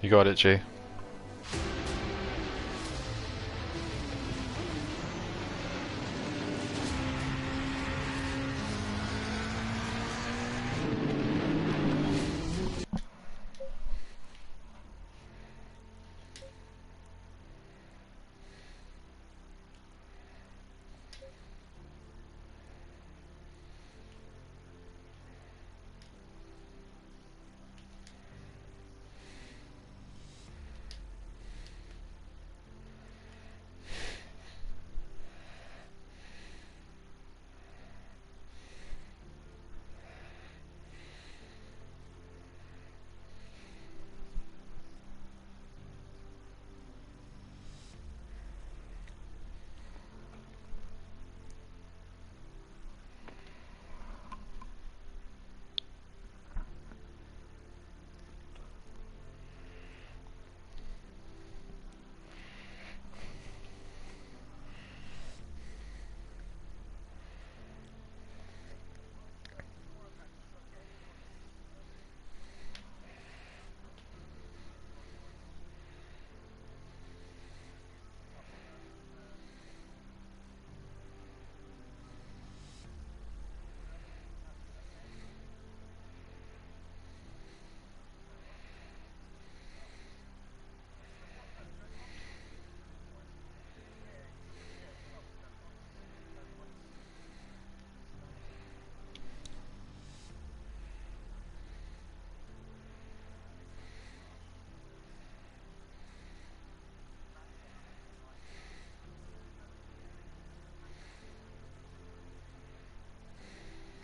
You got it, G.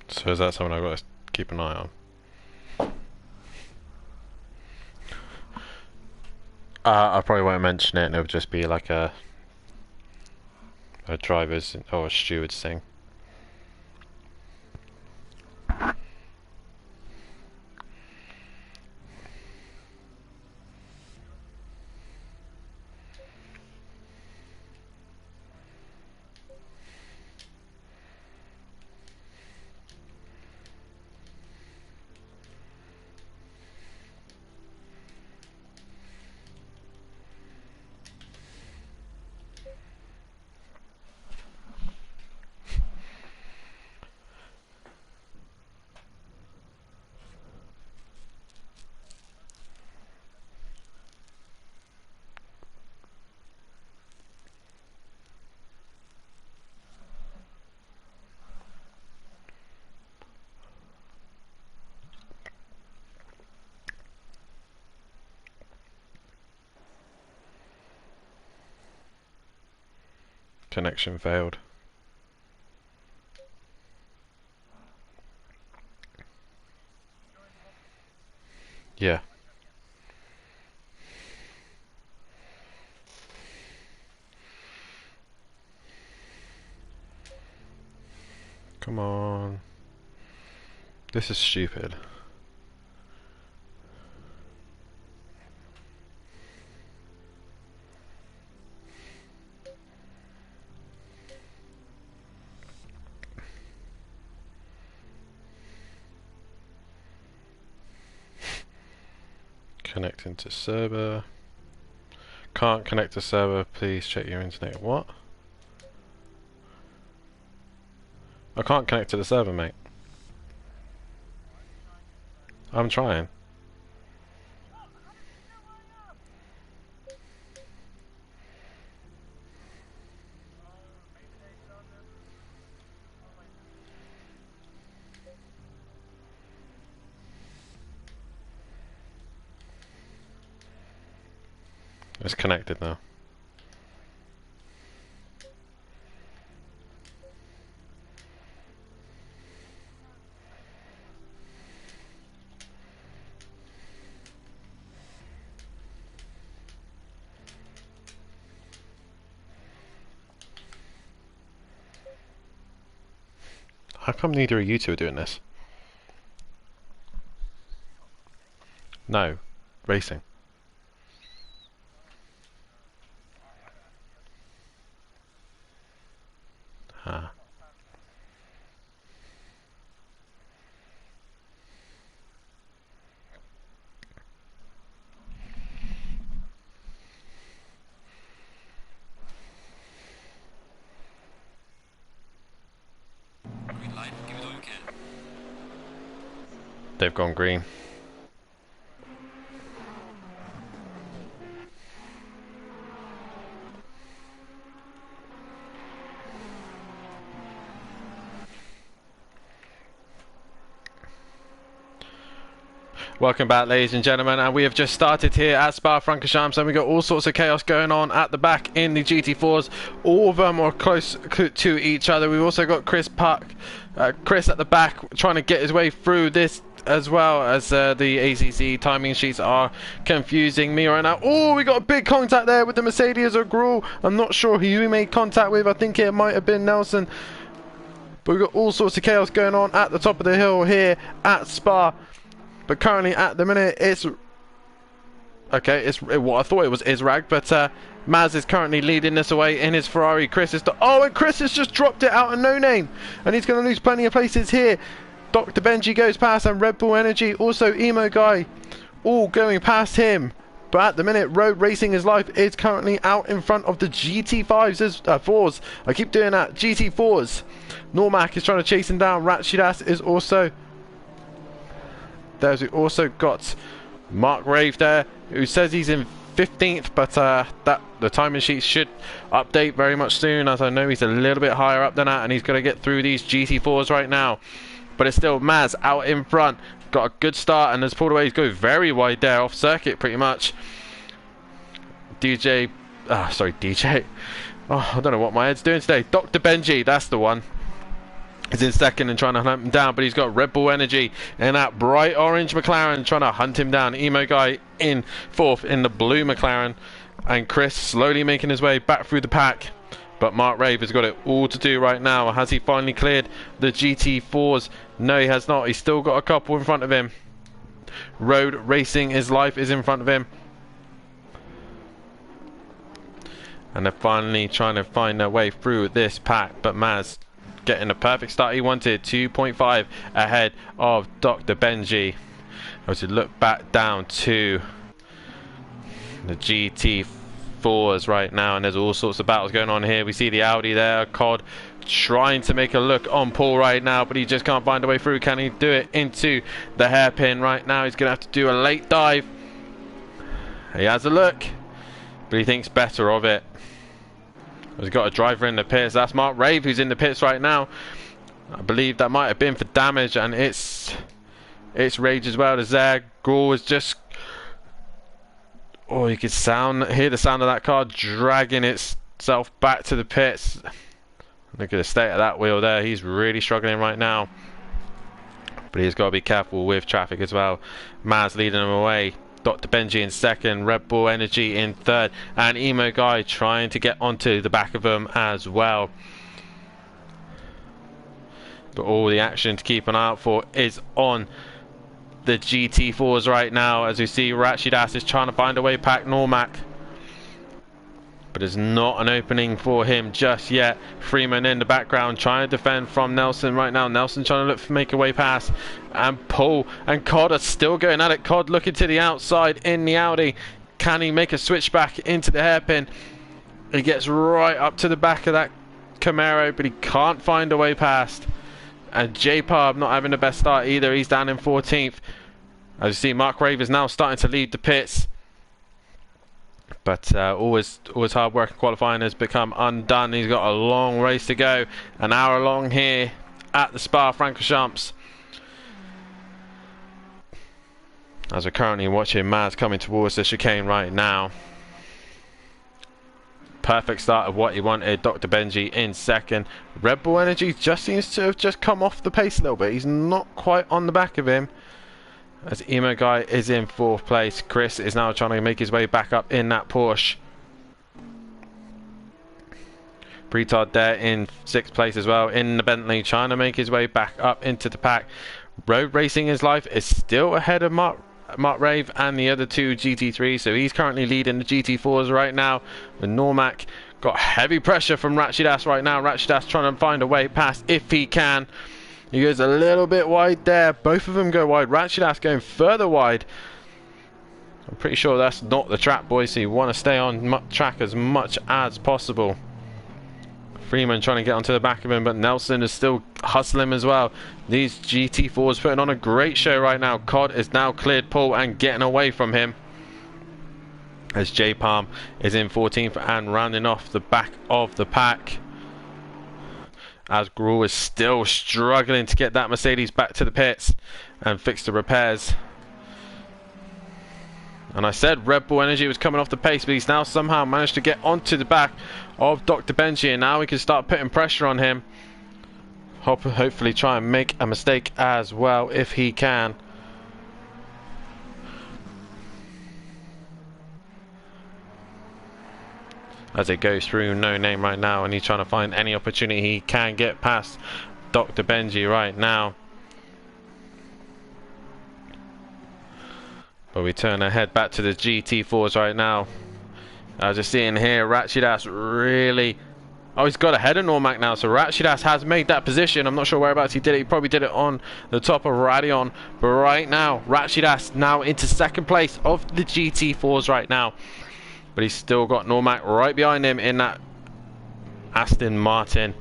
So is that something I've got to keep an eye on? I probably won't mention it, and it'll just be like a driver's or a steward's thing. Connection failed. Yeah. Come on. This is stupid. Connecting to server. Can't connect to server, please check your internet. What? I can't connect to the server, mate. I'm trying. It's connected now. How come neither of you two are doing this? No. Racing. Ah. They've gone green. Welcome back, ladies and gentlemen, and we have just started here at Spa-Francorchamps, and we got all sorts of chaos going on at the back in the GT4s. All of them are close to each other. We've also got Chris at the back trying to get his way through this, as well as the ACC timing sheets are confusing me right now. Oh, we got a big contact there with the Mercedes or Gruhl. I'm not sure who we made contact with. I think it might have been Nelson. But we've got all sorts of chaos going on at the top of the hill here at Spa. But currently, at the minute, it's okay. It's what I thought it was Israg, but Maz is currently leading this away in his Ferrari. Chris is and Chris has just dropped it out of no name, and he's going to lose plenty of places here. Dr. Benji goes past, and Red Bull Energy, also Emo Guy, all going past him. But at the minute, Road Racing His Life is currently out in front of the GT5s, 4s. I keep doing that. GT4s. Normac is trying to chase him down. Ratshidas is also. There's also got Mark Rave there, who says he's in 15th, but the timing sheet should update very much soon, as I know he's a little bit higher up than that, and he's going to get through these GT4s right now. But it's still Maz out in front, got a good start, and has pulled away. He's going very wide there, off circuit pretty much. DJ. Oh, I don't know what my head's doing today. Dr. Benji, that's the one. He's in second and trying to hunt him down, but he's got Red Bull Energy in that bright orange McLaren trying to hunt him down. Emo Guy in fourth in the blue McLaren, and Chris slowly making his way back through the pack. But Mark Rave has got it all to do right now. Has he finally cleared the GT4s? No, he has not. He's still got a couple in front of him. Road Racing His Life is in front of him. And they're finally trying to find their way through this pack, but Maz getting a perfect start he wanted. 2.5 ahead of Dr. Benji. As we look back down to the GT4s right now, and there's all sorts of battles going on here. We see the Audi there, COD trying to make a look on Paul right now, but he just can't find a way through. Can he do it into the hairpin right now? He's gonna have to do a late dive. He has a look, but he thinks better of it. He's got a driver in the pits. That's Mark Rave who's in the pits right now. I believe that might have been for damage, and it's Rage as well. The Zeg Gruhl was just. Oh, you could hear the sound of that car dragging itself back to the pits. Look at the state of that wheel there. He's really struggling right now. But he's got to be careful with traffic as well. Maz leading him away. Dr. Benji in second, Red Bull Energy in third, and Emo Guy trying to get onto the back of them as well. But all the action to keep an eye out for is on the GT4s right now, as we see Ratshidas is trying to find a way past Normac. But there's not an opening for him just yet. Freeman in the background trying to defend from Nelson right now. Nelson trying to make a way past. And Paul and COD are still going at it. COD looking to the outside in the Audi. Can he make a switch back into the hairpin? He gets right up to the back of that Camaro, but he can't find a way past. And J-Pub not having the best start either. He's down in 14th. As you see, Mark Rave is now starting to lead the pits. But always hard work in qualifying has become undone. He's got a long race to go. An hour long here at the Spa-Francorchamps. As we're currently watching Maz coming towards the chicane right now. Perfect start of what he wanted. Dr. Benji in second. Red Bull Energy just seems to have just come off the pace a little bit. He's not quite on the back of him. As Emo Guy is in fourth place. Chris is now trying to make his way back up in that Porsche. Pretard there in sixth place as well in the Bentley, trying to make his way back up into the pack. Road Racing His Life is still ahead of Mark Rave and the other two GT3s, so he's currently leading the GT4s right now. With Normac got heavy pressure from Ratshidas right now. Ratshidas trying to find a way past if he can. He goes a little bit wide there. Both of them go wide. Ratshidas going further wide. I'm pretty sure that's not the track, boys, so you want to stay on track as much as possible. Freeman trying to get onto the back of him, but Nelson is still hustling as well. These GT4s putting on a great show right now. Cod is now cleared pole and getting away from him, as J Palm is in 14th and rounding off the back of the pack, as Gruhl is still struggling to get that Mercedes back to the pits and fix the repairs. And I said Red Bull Energy was coming off the pace, but he's now somehow managed to get onto the back of Dr. Benji, and now we can start putting pressure on him. Hopefully try and make a mistake as well if he can. As it goes through No Name right now, and he's trying to find any opportunity he can get past Dr. Benji right now. But we turn our head back to the GT4s right now. As you're seeing here, Rachidas really... Oh, he's got ahead of Normac now, so Rachidas has made that position. I'm not sure whereabouts he did it. He probably did it on the top of Radeon. But right now, Rachidas now into second place of the GT4s right now. But he's still got Normac right behind him in that Aston Martin,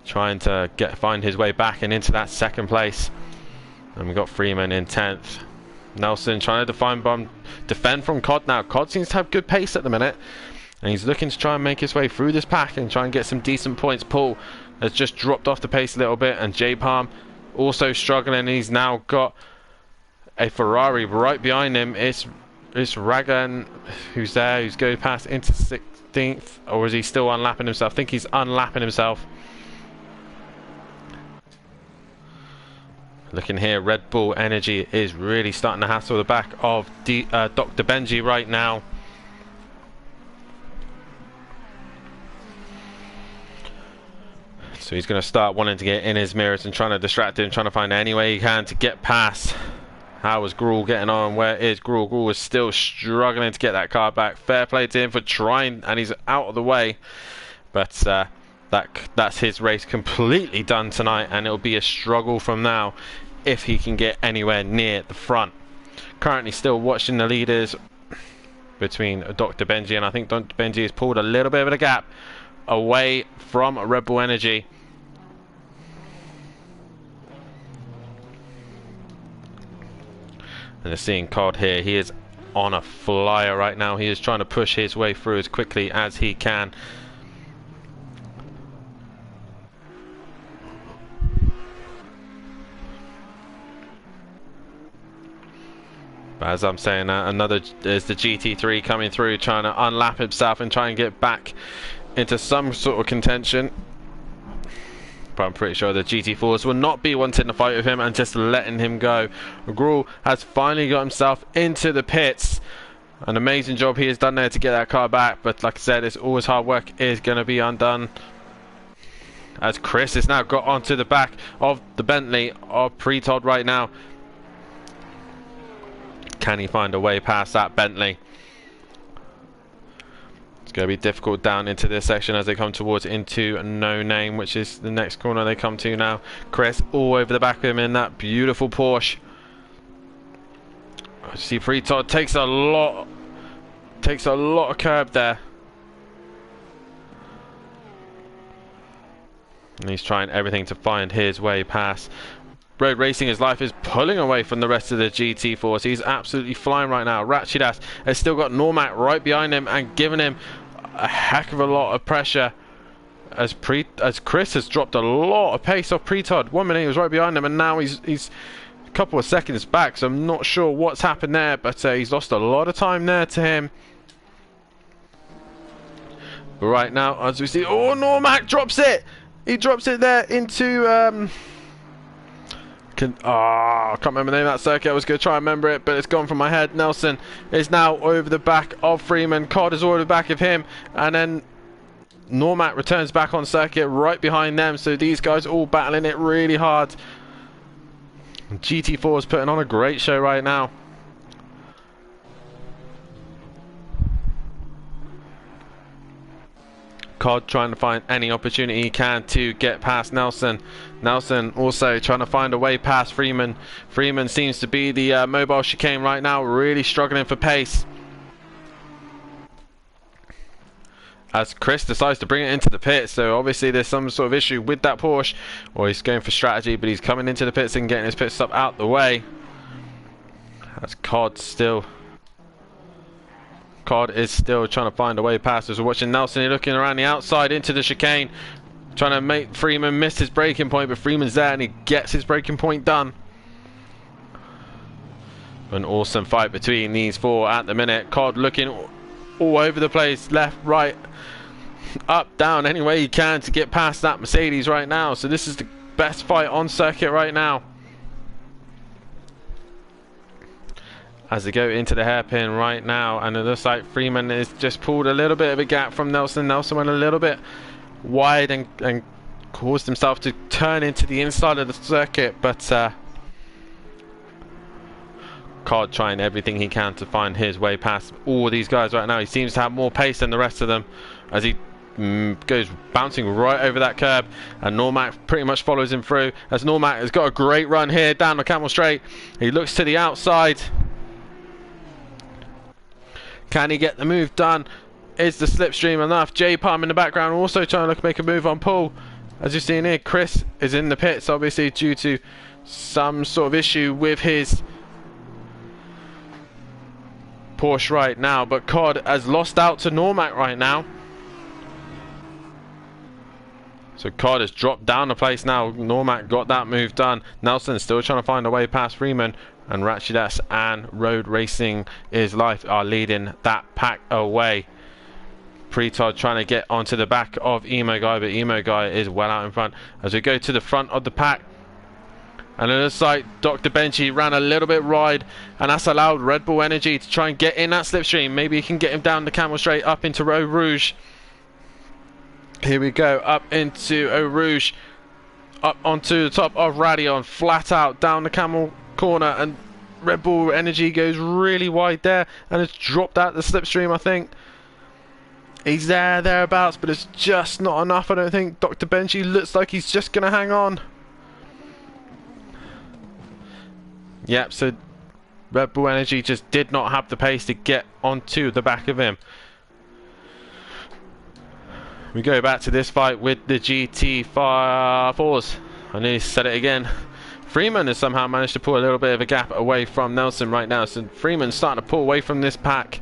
trying to find his way back and into that second place. And we've got Freeman in 10th. Nelson trying to defend from Cod now. Cod seems to have good pace at the minute, and he's looking to try and make his way through this pack and try and get some decent points. Paul has just dropped off the pace a little bit, and J Palm also struggling. He's now got a Ferrari right behind him. It's Ragan who's there, who's going past into 16th, or is he still unlapping himself? I think he's unlapping himself. Looking here, Red Bull Energy is really starting to hassle the back of Dr. Benji right now. So he's going to start wanting to get in his mirrors and trying to distract him, trying to find any way he can to get past. How is Gruhl getting on? Where is Gruhl? Gruhl is still struggling to get that car back. Fair play to him for trying, and he's out of the way. But that's his race completely done tonight, and it'll be a struggle from now if he can get anywhere near the front. Currently still watching the leaders between Dr. Benji, and I think Dr. Benji has pulled a little bit of a gap away from Red Bull Energy. And you're seeing Cod here, he is on a flyer right now. He is trying to push his way through as quickly as he can. But as I'm saying that, another is the GT3 coming through, trying to unlap himself and try and get back into some sort of contention. But I'm pretty sure the GT4s will not be wanting to fight with him and just letting him go. Gruhl has finally got himself into the pits. An amazing job he has done there to get that car back. But like I said, it's always hard work is going to be undone. As Chris has now got onto the back of the Bentley of Pretod right now. Can he find a way past that Bentley? It's going to be difficult down into this section as they come towards into No Name, which is the next corner they come to now. Chris all over the back of him in that beautiful Porsche. I see Pretod takes a lot of curb there. And he's trying everything to find his way past. Road Racing His Life is pulling away from the rest of the GT4s. He's absolutely flying right now. Rachidas has still got Normac right behind him and giving him a heck of a lot of pressure. As Chris has dropped a lot of pace off Pretod. 1 minute he was right behind him, and now he's a couple of seconds back. So I'm not sure what's happened there, but he's lost a lot of time there to him. But right now, as we see, oh, Normac drops it. He drops it there into I can't remember the name of that circuit. I was going to try and remember it, but it's gone from my head. Nelson is now over the back of Freeman. Cod is over the back of him, and then Normac returns back on circuit right behind them. So these guys all battling it really hard. GT4 is putting on a great show right now. Cod trying to find any opportunity he can to get past Nelson. Nelson also trying to find a way past Freeman. Freeman seems to be the mobile chicane right now, really struggling for pace. as Chris decides to bring it into the pits. So obviously there's some sort of issue with that Porsche, or he's going for strategy, but he's coming into the pits and getting his pit stop out the way. As Cod is still trying to find a way past. As we're watching Nelson looking around the outside into the chicane, trying to make Freeman miss his braking point, but Freeman's there and he gets his braking point done. An awesome fight between these four at the minute. Cod looking all over the place, left, right, up, down, any way he can to get past that Mercedes right now. So this is the best fight on circuit right now. As they go into the hairpin right now, and it looks like Freeman has just pulled a little bit of a gap from Nelson. Nelson went a little bit wide and caused himself to turn into the inside of the circuit, but Cod trying everything he can to find his way past all these guys right now. He seems to have more pace than the rest of them as he goes bouncing right over that curb, and Normac pretty much follows him through, as Normac has got a great run here down the Camel Straight. He looks to the outside. Can he get the move done? Is the slipstream enough? J Palm in the background also trying to make a move on Paul. As you're seeing here, Chris is in the pits, obviously due to some sort of issue with his Porsche right now, but Cod has lost out to Normac right now. So Cod has dropped down the place now. Normac got that move done. Nelson still trying to find a way past Freeman, and Ratchet and Road Racing is Life are leading that pack away. Pretod trying to get onto the back of Emo Guy, but Emo Guy is well out in front. As we go to the front of the pack, and it looks like Dr. Benji ran a little bit wide, and that's allowed Red Bull Energy to try and get in that slipstream. Maybe he can get him down the Camel Straight up into Eau Rouge. Here we go, up into Eau Rouge, up onto the top of Radion, flat out down the Camel corner, and Red Bull Energy goes really wide there and has dropped out the slipstream. I think he's thereabouts, but it's just not enough. I don't think. Dr. Benji looks like he's just going to hang on. Yep, so Red Bull Energy just did not have the pace to get onto the back of him. We go back to this fight with the GT4s. I nearly said it again. Freeman has somehow managed to pull a little bit of a gap away from Nelson right now. So Freeman's starting to pull away from this pack,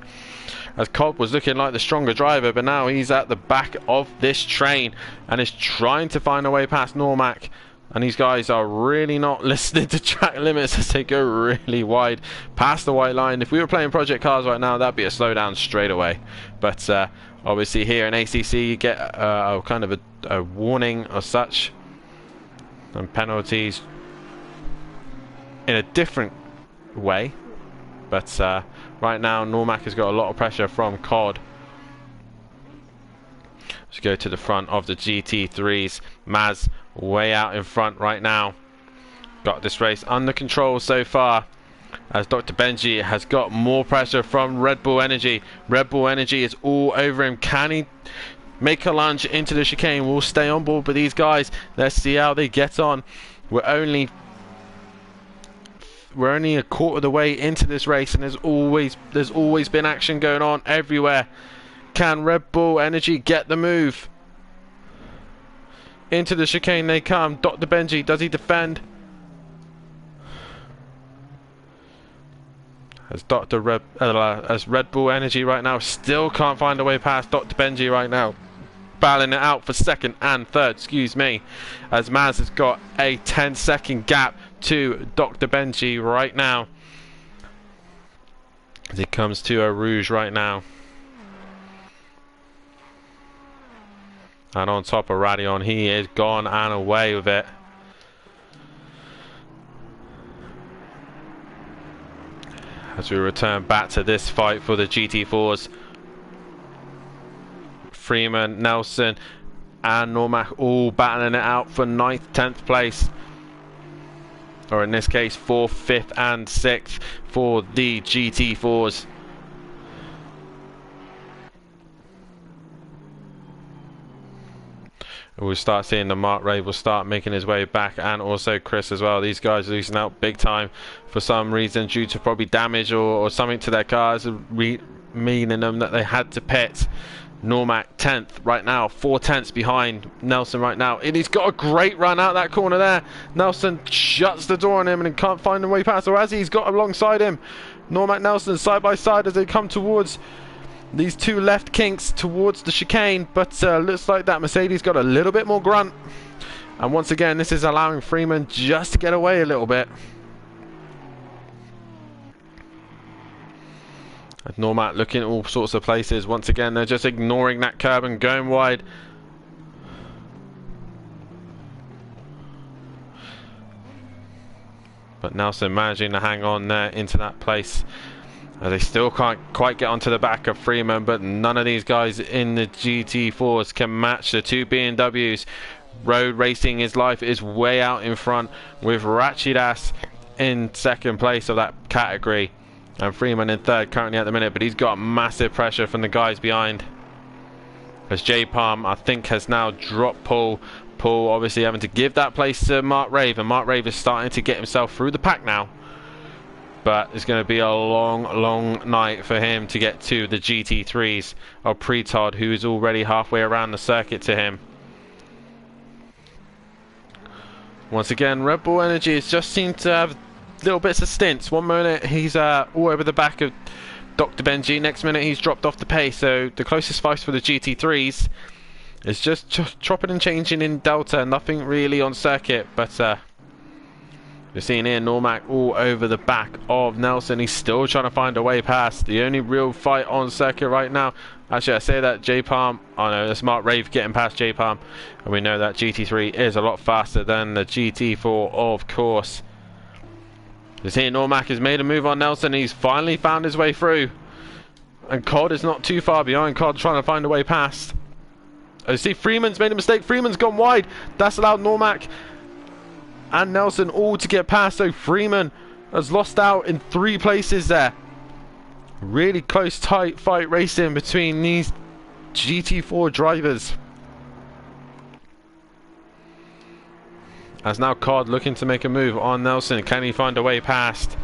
as Cobb was looking like the stronger driver, but now he's at the back of this train and is trying to find a way past Normac. And these guys are really not listening to track limits as they go really wide past the white line. If we were playing Project Cars right now, that'd be a slowdown straight away. But obviously here in ACC you get a kind of a warning or such, and penalties in a different way. But right now Normac has got a lot of pressure from Cod. Let's go to the front of the GT3s. Maz way out in front right now. Got this race under control so far, as Dr. Benji has got more pressure from Red Bull Energy. Red Bull Energy is all over him. Can he make a lunge into the chicane? We'll stay on board with these guys. Let's see how they get on. We're only a quarter of the way into this race, and there's always been action going on everywhere. Can Red Bull Energy get the move? Into the chicane they come. Dr. Benji, does he defend? As Red Bull Energy right now still can't find a way past Dr. Benji right now. Battling it out for second and third, excuse me. As Maz has got a 10-second gap to Dr. Benji right now. As he comes to Eau Rouge right now. And on top of Radion, he is gone and away with it. As we return back to this fight for the GT4s. Freeman, Nelson and Normac all battling it out for 9th, 10th place. Or in this case 4th, 5th and 6th for the GT4s. We'll start seeing the Mark Ray will start making his way back, and also Chris as well. These guys are losing out big time for some reason, due to probably damage or something to their cars, meaning them that they had to pit. Normac 10th right now, 4/10 behind Nelson right now, and he's got a great run out that corner there. Nelson shuts the door on him and can't find a way past, or as he's got alongside him, Normac Nelson side by side as they come towards these two left kinks towards the chicane, but looks like that Mercedes got a little bit more grunt, and once again this is allowing Freeman just to get away a little bit. Normac looking at all sorts of places. Once again, they're just ignoring that curb and going wide. But Nelson managing to hang on there into that place. They still can't quite get onto the back of Freeman, but none of these guys in the GT4s can match the two BMWs. Road Racing Is Life is way out in front with Ratchet Ass in second place of that category. And Freeman in third currently at the minute, but he's got massive pressure from the guys behind. As J Palm, I think, has now dropped Paul. Paul obviously having to give that place to Mark Rave, and Mark Rave is starting to get himself through the pack now. But it's going to be a long night for him to get to the GT3s of Pretod, who is already halfway around the circuit to him. Once again, Red Bull Energy has just seemed to have little bits of stints. One minute he's all over the back of Dr. Benji, next minute he's dropped off the pace, so the closest fight for the GT3s is just chopping and changing in Delta, nothing really on circuit. But you're seeing here Normac all over the back of Nelson. He's still trying to find a way past. The only real fight on circuit right now, actually I say that J Palm, oh no, that's Mark Rave getting past J Palm, and we know that GT3 is a lot faster than the GT4, of course. You see Normac has made a move on Nelson. He's finally found his way through, and Cod is not too far behind. Cod trying to find a way past. I see Freeman's made a mistake. Freeman's gone wide. That's allowed Normac and Nelson all to get past, so Freeman has lost out in 3 places there. Really close tight fight racing between these GT4 drivers. As now Cod looking to make a move on Nelson. Can he find a way past?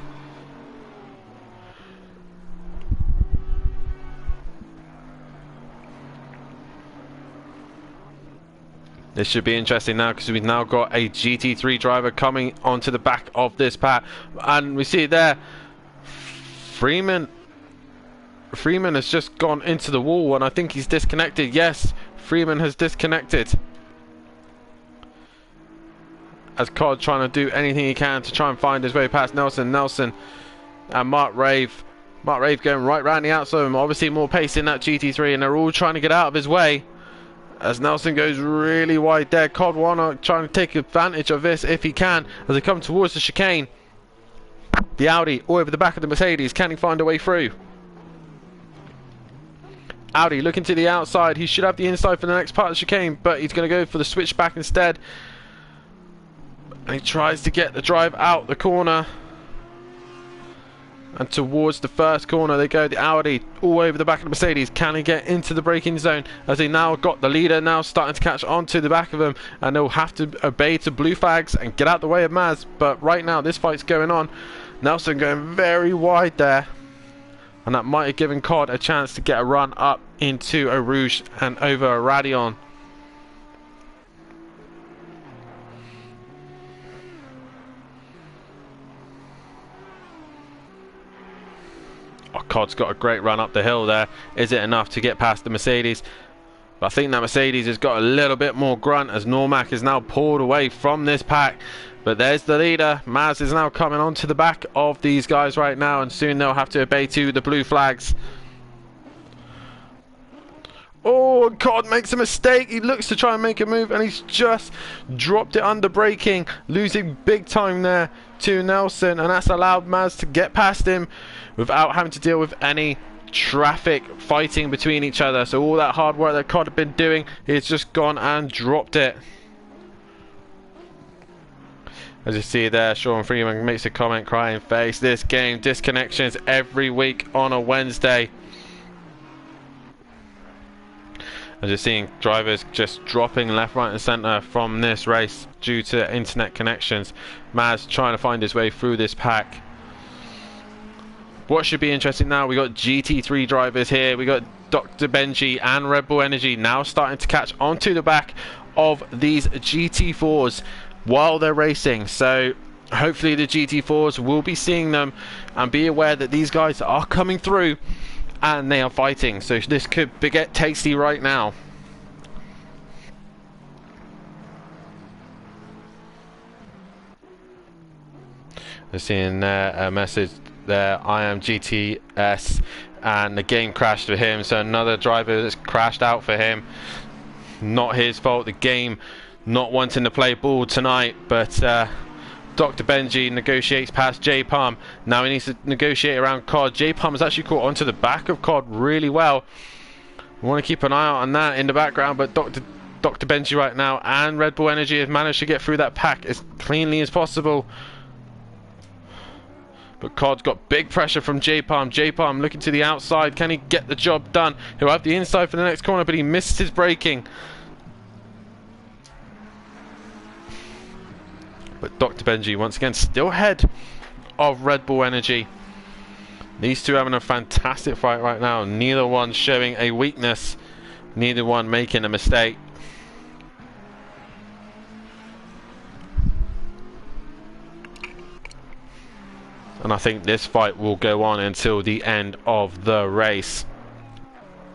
This should be interesting now, because we've now got a GT3 driver coming onto the back of this pack, and we see it there. Freeman has just gone into the wall, and I think he's disconnected. Yes, Freeman has disconnected. As Cod trying to do anything he can to try and find his way past Nelson. Nelson and Mark Rave. Mark Rave going right round the outside of him. Obviously more pace in that GT3, and they're all trying to get out of his way. As Nelson goes really wide there. Cod wanna trying to take advantage of this if he can, as they come towards the chicane. The Audi all over the back of the Mercedes. Can he find a way through? Audi looking to the outside. He should have the inside for the next part of the chicane, but he's going to go for the switchback instead. And he tries to get the drive out the corner. And towards the first corner they go. The Audi all over the back of the Mercedes. Can he get into the braking zone? As they now got the leader now starting to catch onto the back of him. And they'll have to obey to blue flags and get out the way of Maz. But right now this fight's going on. Nelson going very wide there. And that might have given Cod a chance to get a run up into a Rouge and over a Radeon. Oh, Cod's got a great run up the hill there. Is it enough to get past the Mercedes? But I think that Mercedes has got a little bit more grunt as Normac is now pulled away from this pack. But there's the leader. Maz is now coming onto the back of these guys right now, and soon they'll have to obey to the blue flags. Oh, Cod makes a mistake. He looks to try and make a move, and he's just dropped it under braking, losing big time there to Nelson, and that's allowed Maz to get past him without having to deal with any traffic fighting between each other. So all that hard work that Cod had been doing, he's just gone and dropped it. As you see there, Sean Freeman makes a comment crying face. This game, disconnections every week on a Wednesday. As you're seeing drivers just dropping left, right and centre from this race due to internet connections. Maz trying to find his way through this pack. what should be interesting now, we got GT3 drivers here. We got Dr. Benji and Red Bull Energy now starting to catch onto the back of these GT4s while they're racing. So hopefully the GT4s will be seeing them and be aware that these guys are coming through and they are fighting. So this could get tasty right now. They're seeing a message there, I am GTS, and the game crashed for him. So another driver that's crashed out for him. Not his fault, the game not wanting to play ball tonight, but Dr. Benji negotiates past J Palm. Now he needs to negotiate around COD. J Palm has actually caught onto the back of COD really well. We want to keep an eye out on that in the background, but Dr. Benji right now and Red Bull Energy have managed to get through that pack as cleanly as possible. But COD's got big pressure from J Palm. J Palm looking to the outside. Can he get the job done? He'll have the inside for the next corner, but he missed his braking. But Dr. Benji once again still ahead of Red Bull Energy. These two having a fantastic fight right now. Neither one showing a weakness. Neither one making a mistake. And I think this fight will go on until the end of the race.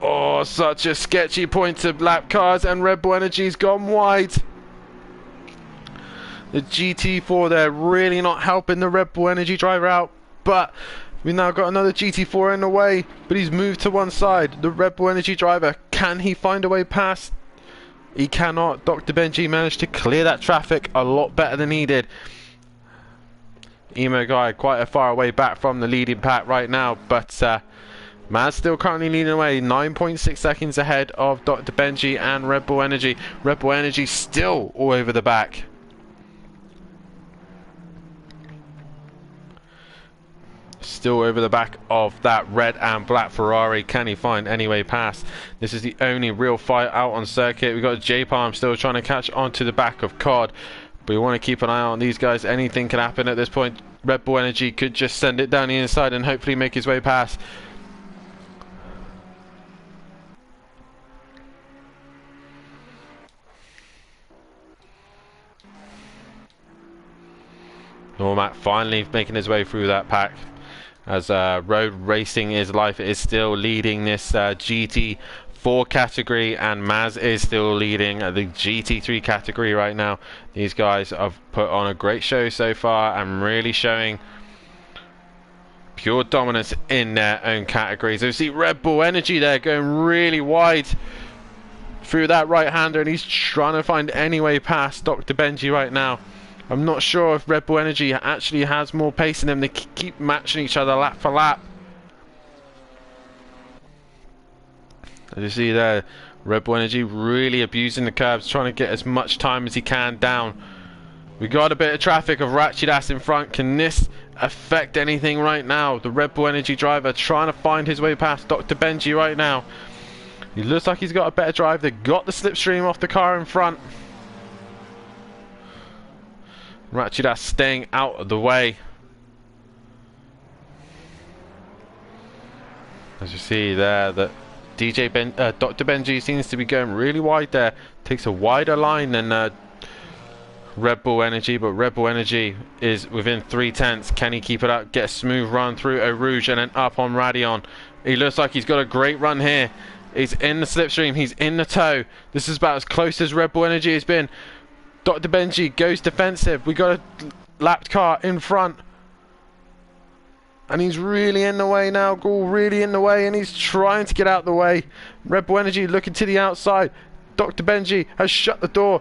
Oh, such a sketchy point of lap cars, and Red Bull Energy's gone wide. The GT4 there really not helping the Red Bull Energy driver out, but we've now got another GT4 in the way, but he's moved to one side. The Red Bull Energy driver, can he find a way past? He cannot. Dr. Benji managed to clear that traffic a lot better than he did. Emo guy quite a far away back from the leading pack right now, but Maz still currently leading away, 9.6 seconds ahead of Dr. Benji and Red Bull Energy. Red Bull Energy still all over the back. Still over the back of that red and black Ferrari. Can he find any way past? This is the only real fight out on circuit. We've got J Palm still trying to catch onto the back of COD. But we want to keep an eye on these guys. Anything can happen at this point. Red Bull Energy could just send it down the inside and hopefully make his way past. Normat finally making his way through that pack. As road racing is life, it is still leading this GT4 category, and Maz is still leading the GT3 category right now. These guys have put on a great show so far and really showing pure dominance in their own categories. So we see Red Bull Energy there going really wide through that right-hander, and he's trying to find any way past Dr. Benji right now. I'm not sure if Red Bull Energy actually has more pace in them. They keep matching each other lap for lap. As you see there, Red Bull Energy really abusing the curves, trying to get as much time as he can down. We got a bit of traffic of Ratchidas in front. Can this affect anything right now? The Red Bull Energy driver trying to find his way past Dr. Benji right now. He looks like he's got a better drive. They got the slipstream off the car in front. Ratchidas staying out of the way. As you see there, that Dr. Benji seems to be going really wide there. Takes a wider line than Red Bull Energy, but Red Bull Energy is within 3/10. Can he keep it up? Get a smooth run through Eau Rouge and then up on Radion. He looks like he's got a great run here. He's in the slipstream. He's in the tow. This is about as close as Red Bull Energy has been. Dr. Benji goes defensive. We got a lapped car in front. And he's really in the way now. Gaul really in the way, and he's trying to get out the way. Red Bull Energy looking to the outside. Dr. Benji has shut the door.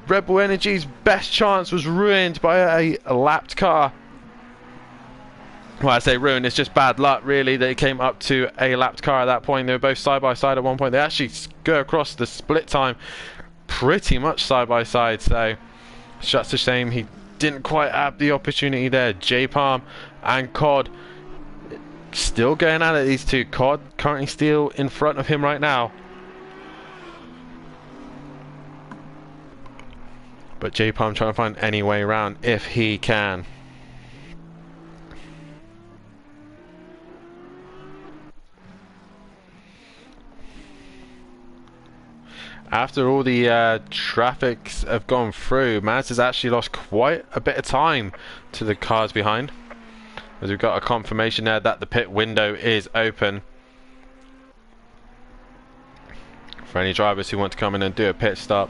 Red Bull Energy's best chance was ruined by a lapped car. Well, I say ruined, it's just bad luck really that it came up to a lapped car at that point. They were both side by side at one point. They actually go across the split time pretty much side by side, so it's just a shame he didn't quite have the opportunity there. J Palm and COD still going at it, these two. COD currently still in front of him right now, but J Palm trying to find any way around if he can. After all the traffics have gone through, Maz has actually lost quite a bit of time to the cars behind. As we've got a confirmation there that the pit window is open. For any drivers who want to come in and do a pit stop.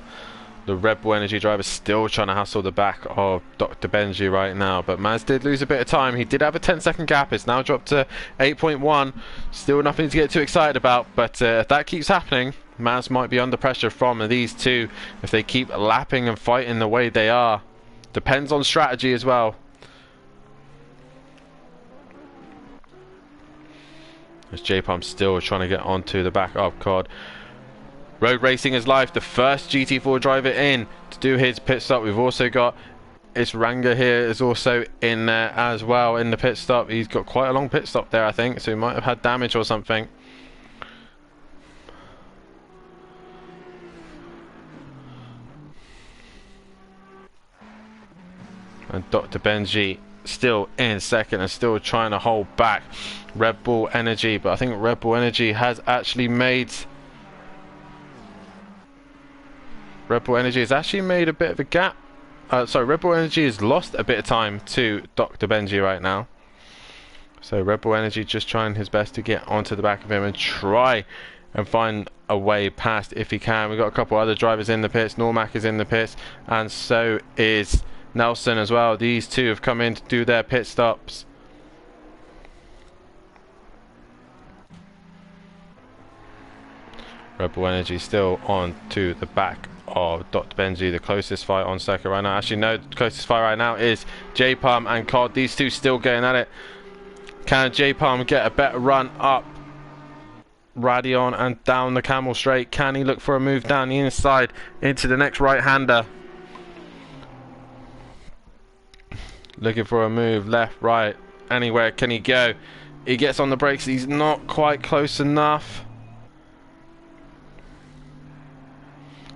The Red Bull Energy driver still trying to hustle the back of Dr. Benji right now. But Maz did lose a bit of time. He did have a 10-second gap. It's now dropped to 8.1. Still nothing to get too excited about. But if that keeps happening, Maz might be under pressure from these two if they keep lapping and fighting the way they are. Depends on strategy as well. As J-Palm still trying to get onto the back of COD. Road racing is live. The first GT4 driver in to do his pit stop. We've also got Isranga here is also in there as well in the pit stop. He's got quite a long pit stop there, I think, so he might have had damage or something. And Dr. Benji still in second and still trying to hold back Red Bull Energy, but I think Red Bull Energy has actually made a bit of a gap. Sorry, Red Bull Energy has lost a bit of time to Dr. Benji right now. So Red Bull Energy just trying his best to get onto the back of him and try and find a way past if he can. We've got a couple other drivers in the pits. Normac is in the pits, and so is Nelson as well. These two have come in to do their pit stops. Red Bull Energy still on to the back of Dr. Benji. The closest fight on circuit right now. Actually, no, the closest fight right now is J-Palm and COD. These two still going at it. Can J-Palm get a better run up Radion and down the Camel Straight? Can he look for a move down the inside into the next right-hander? Looking for a move left, right, anywhere can he go? He gets on the brakes. He's not quite close enough.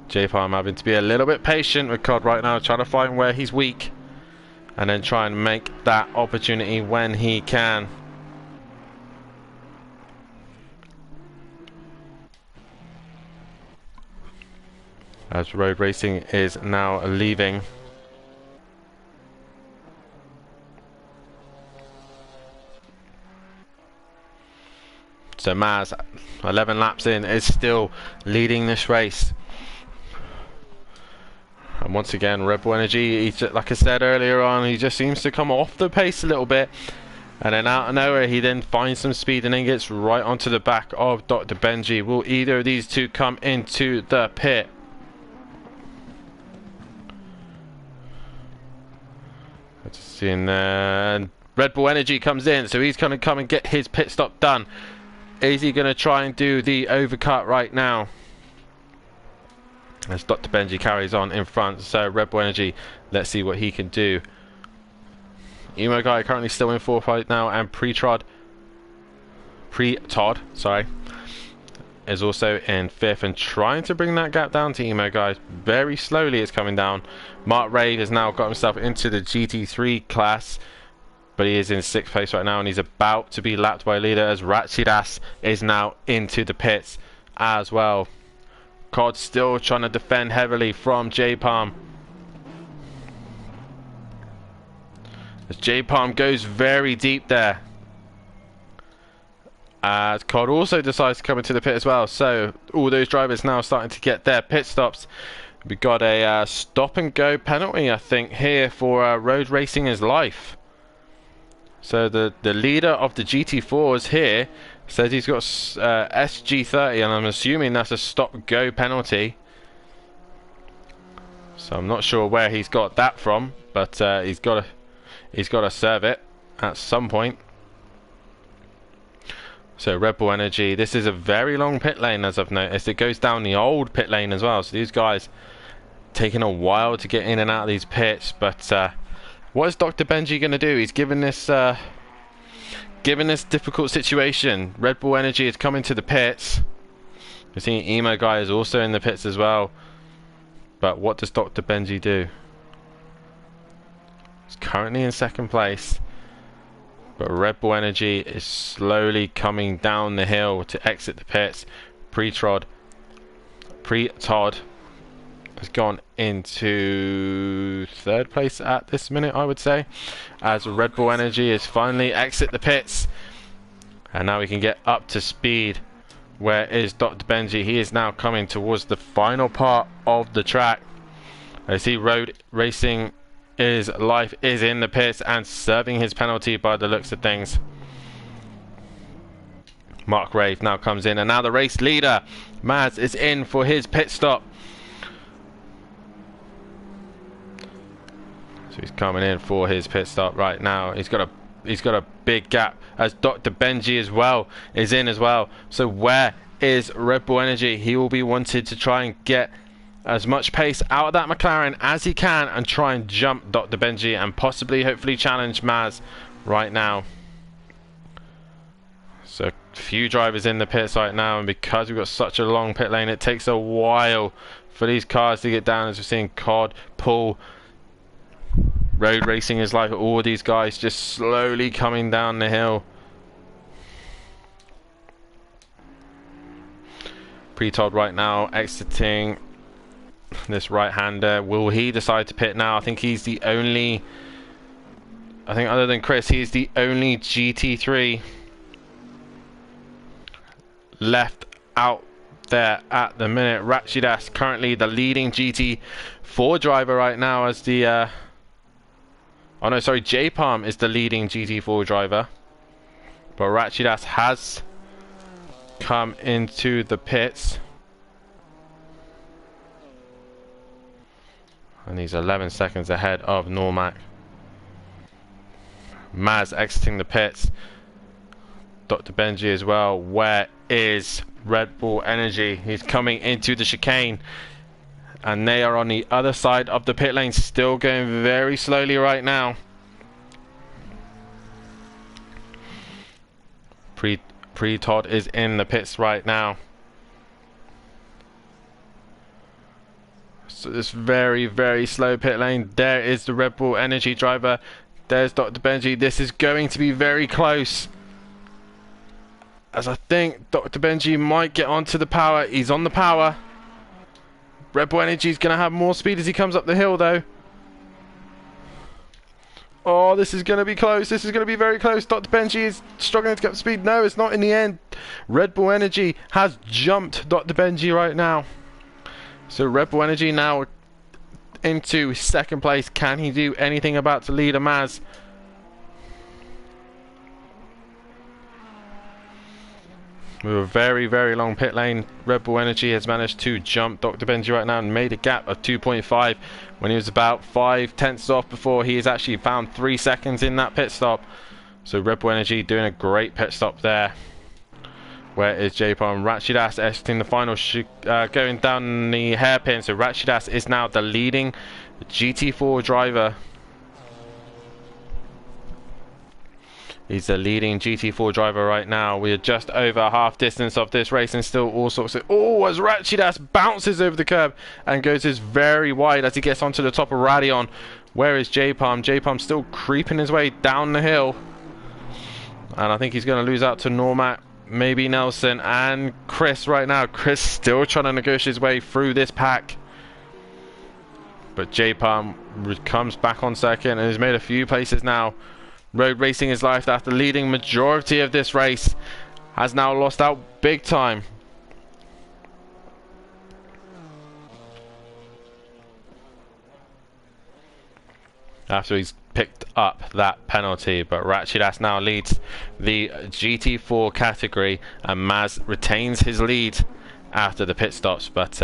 J-Palm having to be a little bit patient with COD right now, trying to find where he's weak and then try and make that opportunity when he can. As road racing is now leaving. So Maz, 11 laps in, is still leading this race. And once again, Red Bull Energy, like I said earlier on, he just seems to come off the pace a little bit. And then out of nowhere, he then finds some speed and then gets right onto the back of Dr. Benji. Will either of these two come into the pit? Let's see in there. And Red Bull Energy comes in, so he's going to come and get his pit stop done. Is he going to try and do the overcut right now? As Dr. Benji carries on in front, so Red Bull Energy, let's see what he can do. Emo Guy currently still in fourth right now, and Pre-Todd, sorry, is also in fifth and trying to bring that gap down to Emo Guy. Very slowly it's coming down. Mark Raid has now got himself into the GT3 class, but he is in sixth place right now, and he's about to be lapped by a leader as Rachidas is now into the pits as well. COD still trying to defend heavily from J-Palm. As J-Palm goes very deep there. As COD also decides to come into the pit as well. So all those drivers now starting to get their pit stops. We got a stop and go penalty, I think, here for road racing is life. So the leader of the GT4s here says he's got SG30, and I'm assuming that's a stop-go penalty. So I'm not sure where he's got that from, but he's got to serve it at some point. So Red Bull Energy, this is a very long pit lane, as I've noticed. It goes down the old pit lane as well. So these guys taking a while to get in and out of these pits, but what is Dr. Benji going to do? He's given this difficult situation. Red Bull Energy is coming to the pits. We're seeing Emo Guy is also in the pits as well. But what does Dr. Benji do? He's currently in second place. But Red Bull Energy is slowly coming down the hill to exit the pits. Pre-Trod Todd has gone into third place at this minute, I would say, as Red Bull Energy is finally exit the pits, and now we can get up to speed. Where is Dr. Benji? He is now coming towards the final part of the track. I see Road Racing is Life is in the pits and serving his penalty by the looks of things. Mark Rave now comes in, and now the race leader Maz is in for his pit stop. So he's coming in for his pit stop right now. He's got a big gap, as Dr. Benji as well is in as well. So where is Red Bull Energy? He will be wanted to try and get as much pace out of that McLaren as he can and try and jump Dr. Benji and possibly hopefully challenge Maz right now. So a few drivers in the pits right now, and because we've got such a long pit lane, it takes a while for these cars to get down, as we're seeing COD, Paul, Road Racing is Life, all these guys just slowly coming down the hill. Pre-Todd right now exiting this right-hander. Will he decide to pit now? I think he's the only, I think other than Chris, he's the only GT3 left out there at the minute. Rachidas currently the leading GT4 driver right now, as the oh no, sorry, J-Palm is the leading GT4 driver, but Rachidas has come into the pits, and he's 11 seconds ahead of Normac. Maz exiting the pits. Dr. Benji as well. Where is Red Bull Energy? He's coming into the chicane, and they are on the other side of the pit lane, still going very slowly right now. Pre-Todd is in the pits right now. So this very, very slow pit lane. There is the Red Bull Energy driver. There's Dr. Benji. This is going to be very close, as I think Dr. Benji might get onto the power. He's on the power. Red Bull Energy is going to have more speed as he comes up the hill, though. Oh, this is going to be close. This is going to be very close. Dr. Benji is struggling to get up speed. No, it's not in the end. Red Bull Energy has jumped Dr. Benji right now. So Red Bull Energy now into second place. Can he do anything about the leader, Maz? With a very, very long pit lane, Red Bull Energy has managed to jump Dr. Benji right now and made a gap of 2.5 when he was about 5/10 off before. He has actually found 3 seconds in that pit stop. So Red Bull Energy doing a great pit stop there. Where is J-Palm? Rachidas exiting the final, going down the hairpin. So Rachidas is now the leading GT4 driver. He's the leading GT4 driver right now. We are just over half distance of this race, and still all sorts of... Oh, as Rachidas bounces over the curb and goes just very wide as he gets onto the top of Radion. Where is J-Palm? J-Palm still creeping his way down the hill. And I think he's going to lose out to Normac, maybe Nelson, and Chris right now. Chris still trying to negotiate his way through this pack. But J-Palm comes back on second and has made a few places now. Road Racing is Life, after leading majority of this race, has now lost out big time. After he's picked up that penalty, but Rachidas now leads the GT4 category, and Maz retains his lead after the pit stops, but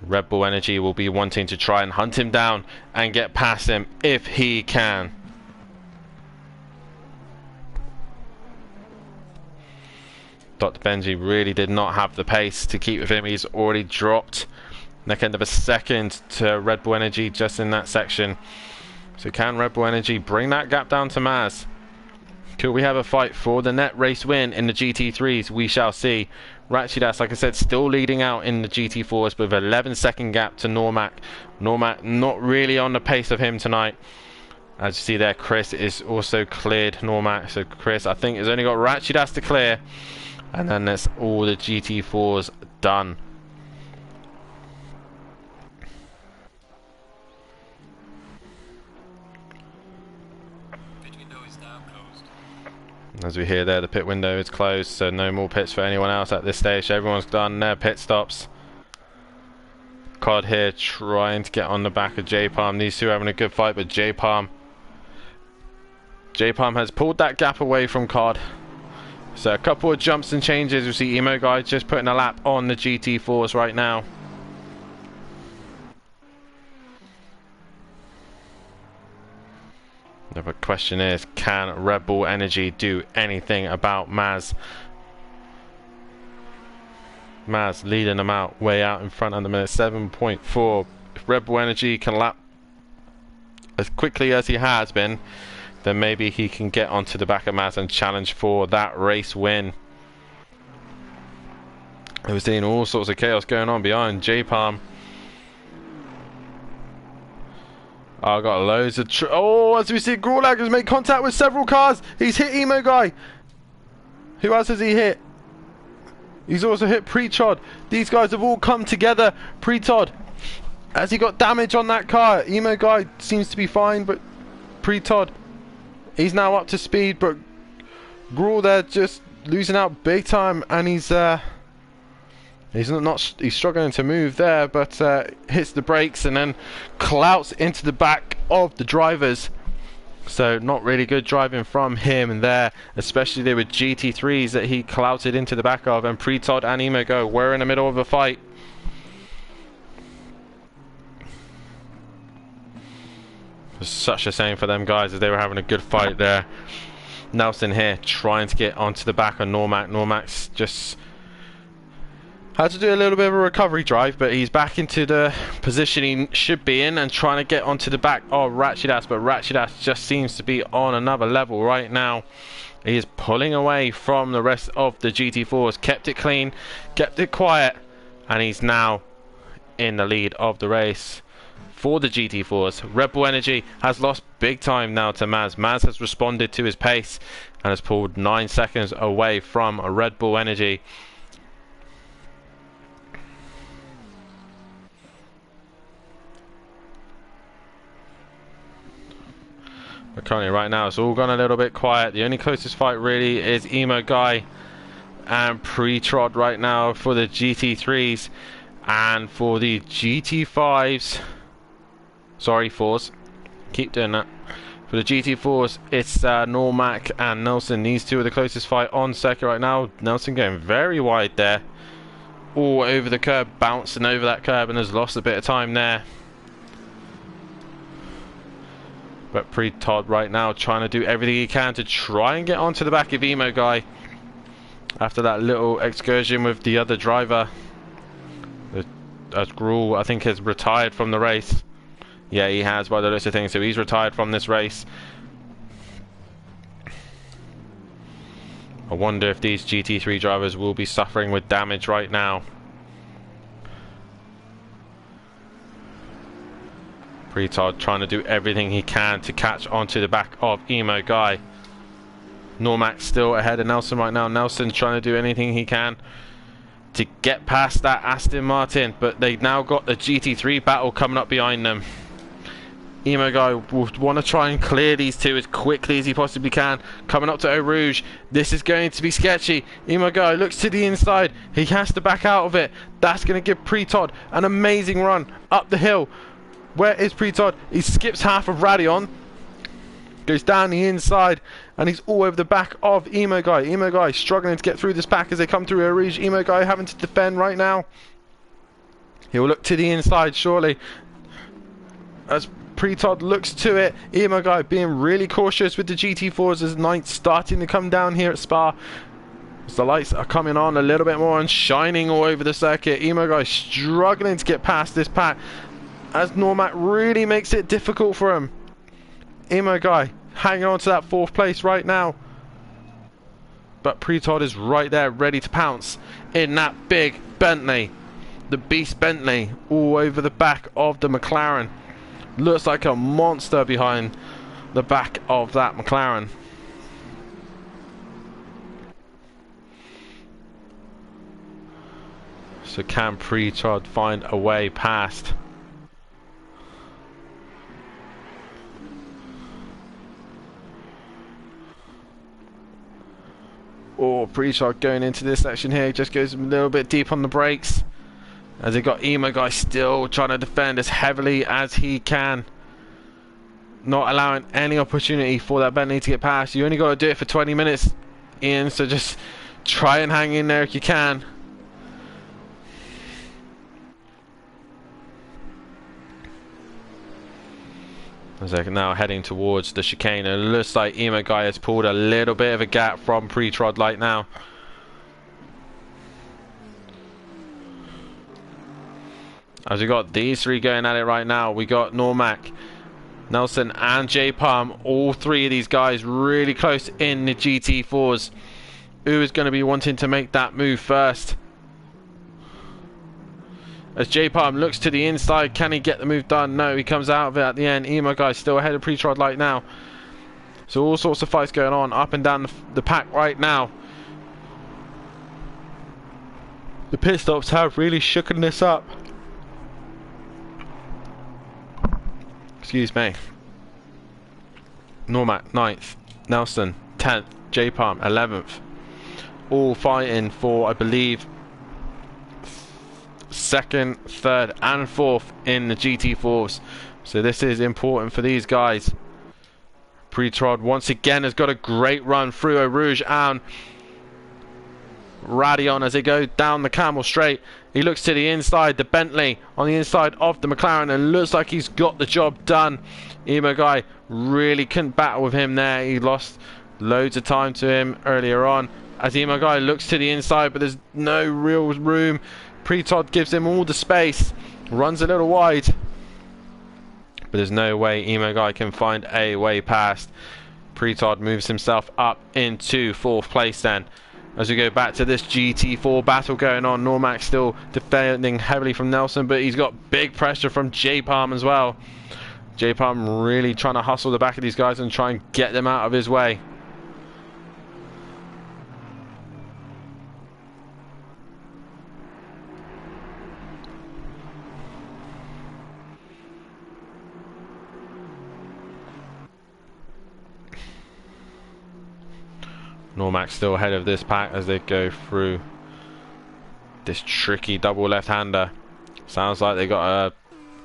Red Bull Energy will be wanting to try and hunt him down and get past him if he can. Dr. Benji really did not have the pace to keep with him. He's already dropped neck end of a second to Red Bull Energy just in that section. So can Red Bull Energy bring that gap down to Maz? Could we have a fight for the net race win in the GT3s? We shall see. Rachidas, like I said, still leading out in the GT4s with an 11-second gap to Normac. Normac not really on the pace of him tonight. As you see there, Chris is also cleared Normac. So Chris, I think, has only got Rachidas to clear. And then that's all the GT4s done. As we hear there, the pit window is closed, so no more pits for anyone else at this stage. Everyone's done their pit stops. COD here trying to get on the back of J-Palm. These two having a good fight, but J-Palm has pulled that gap away from COD. So a couple of jumps and changes. We see Emo Guy just putting a lap on the GT4s right now. The question is, can Red Bull Energy do anything about Maz? Maz leading them out, way out in front at the minute, 7.4. If Red Bull Energy can lap as quickly as he has been, then maybe he can get onto the back of Maz and challenge for that race win. We're seeing all sorts of chaos going on behind J-Palm. Oh, got loads of as we see, Grawlag has made contact with several cars. He's hit Emo Guy. Who else has he hit? He's also hit Pre-Tod. These guys have all come together. Pre-Tod, has he got damage on that car? Emo Guy seems to be fine, but Pre-Tod, he's now up to speed, but Grawl there just losing out big time, and he's struggling to move there, but hits the brakes and then clouts into the back of the drivers. So not really good driving from him and there, especially there with GT3s that he clouted into the back of, and Pre-Tod and Emo Guy were in the middle of a fight. It was such a shame for them guys as they were having a good fight there. Nelson here trying to get onto the back of Normac. Normac's just had to do a little bit of a recovery drive, but he's back into the position he should be in and trying to get onto the back of Ratchet, but Ratchet just seems to be on another level right now. He is pulling away from the rest of the GT4s, kept it clean, kept it quiet, and he's now in the lead of the race for the GT4s. Red Bull Energy has lost big time now to Maz. Maz has responded to his pace and has pulled 9 seconds away from Red Bull Energy. But currently right now it's all gone a little bit quiet. The only closest fight really is Emo Guy and Pre-Tod right now for the GT3s, and for the GT5s, sorry 4s, keep doing that. For the GT4s it's Normac and Nelson. These two are the closest fight on circuit right now. Nelson going very wide there, all over the curb, bouncing over that curb, and has lost a bit of time there. But Pre-Tod right now trying to do everything he can to try and get onto the back of Emo Guy after that little excursion with the other driver. As Grawl, I think, has retired from the race. Yeah, he has by the list of things, so he's retired from this race. I wonder if these GT3 drivers will be suffering with damage right now. Pre-Tod trying to do everything he can to catch onto the back of Emo Guy. Normac still ahead of Nelson right now. Nelson trying to do anything he can to get past that Aston Martin, but they've now got the GT3 battle coming up behind them. Emo Guy will want to try and clear these two as quickly as he possibly can. Coming up to Eau Rouge, this is going to be sketchy. Emo Guy looks to the inside, he has to back out of it. That's going to give Pre-Tod an amazing run up the hill. Where is Pre-Tod? He skips half of Radion, goes down the inside, and he's all over the back of Emo Guy. Emo Guy struggling to get through this pack as they come through Eau Rouge. Emo Guy having to defend right now. He'll look to the inside surely as Pre-Tod looks to it. Emo Guy being really cautious with the GT4s as night starting to come down here at Spa. As the lights are coming on a little bit more and shining all over the circuit. Emo Guy struggling to get past this pack as Normac really makes it difficult for him. Emo Guy hanging on to that 4th place right now, but Pre-Tod is right there ready to pounce in that big Bentley, the beast Bentley, all over the back of the McLaren. Looks like a monster behind the back of that McLaren. So can Pre-Tod find a way past? Oh, Pre-Trod going into this section here, just goes a little bit deep on the brakes. As they got Emo Guy still trying to defend as heavily as he can. Not allowing any opportunity for that Bentley to get past. You only got to do it for 20 minutes, Ian, so just try and hang in there if you can. As they're now heading towards the chicane, it looks like Emo Guy has pulled a little bit of a gap from Pre-Trod Light now. As we got these three going at it right now, we got Normac, Nelson and J Palm, all three of these guys really close in the GT4s. Who is going to be wanting to make that move first? As J Palm looks to the inside, can he get the move done? No, he comes out of it at the end. Emo Guy still ahead of Pre-Trod Light now. So all sorts of fights going on up and down the pack right now. The pit stops have really shooken this up. Excuse me. Normac 9th, Nelson 10th, J Palm 11th. All fighting for, I believe, 2nd, 3rd and 4th in the GT4s. So this is important for these guys. Pre-Trod once again has got a great run through Eau Rouge and Radeon as they go down the Camel straight. He looks to the inside, the Bentley on the inside of the McLaren, and looks like he's got the job done. Emo Guy really couldn't battle with him there. He lost loads of time to him earlier on. As Emo Guy looks to the inside, but there's no real room. Pre-Trod gives him all the space, runs a little wide, but there's no way Emo Guy can find a way past. Pre-Trod moves himself up into 4th place then. As we go back to this GT4 battle going on, Normac still defending heavily from Nelson, but he's got big pressure from J Palm as well. J Palm really trying to hustle the back of these guys and try and get them out of his way. Normac still ahead of this pack as they go through this tricky double left-hander. Sounds like they got a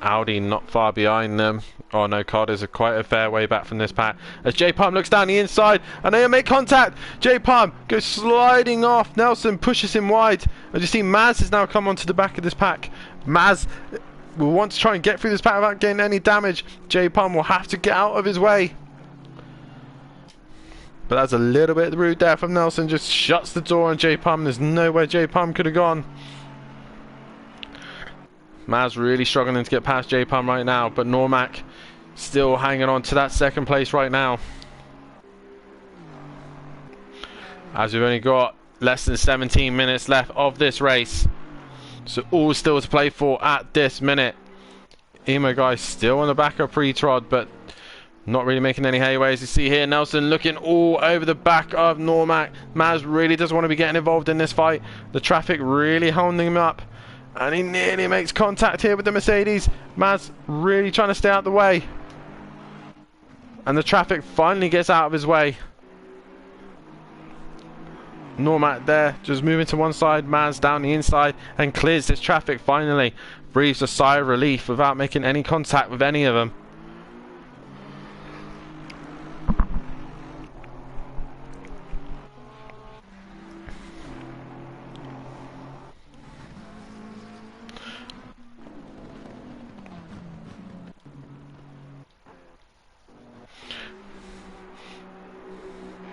Audi not far behind them. Oh no, Cod is quite a fair way back from this pack. As J Palm looks down the inside and they make contact. J Palm goes sliding off. Nelson pushes him wide. As you see, Maz has now come onto the back of this pack. Maz will want to try and get through this pack without getting any damage. J Palm will have to get out of his way. But that's a little bit rude there from Nelson. Just shuts the door on J Palm. There's nowhere J Palm could have gone. Maz really struggling to get past J Palm right now, but Normac still hanging on to that 2nd place right now. As we've only got less than 17 minutes left of this race, so all still to play for at this minute. Emo Guy still on the back of Pre-Trod, but not really making any headway. As you see here, Nelson looking all over the back of Normac. Maz really doesn't want to be getting involved in this fight. The traffic really holding him up, and he nearly makes contact here with the Mercedes. Maz really trying to stay out of the way, and the traffic finally gets out of his way. Normac there just moving to one side, Maz down the inside, and clears this traffic finally. Breathes a sigh of relief without making any contact with any of them.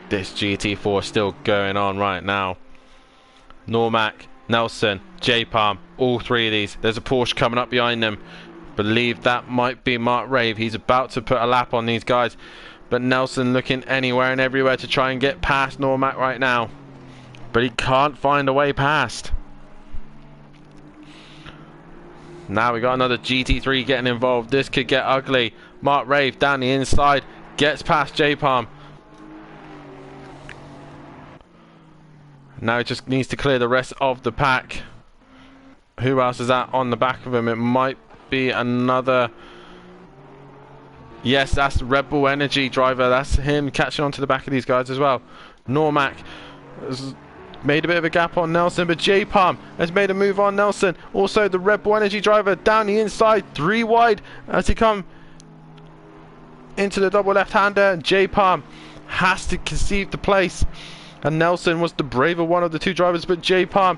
This GT4 still going on right now. Normac, Nelson, J Palm, all three of these. There's a Porsche coming up behind them. Believe that might be Mark Rave. He's about to put a lap on these guys, but Nelson looking anywhere and everywhere to try and get past Normac right now, but he can't find a way past. Now we got another GT3 getting involved. This could get ugly. Mark Rave down the inside gets past J Palm. Now he just needs to clear the rest of the pack. Who else is that on the back of him? It might be another... Yes, that's Red Bull Energy driver. That's him catching onto the back of these guys as well. Normac has made a bit of a gap on Nelson, but J-Palm has made a move on Nelson. Also, the Red Bull Energy driver down the inside, 3 wide as he come into the double left-hander. J-Palm has to concede the place, and Nelson was the braver one of the 2 drivers, but J-Palm,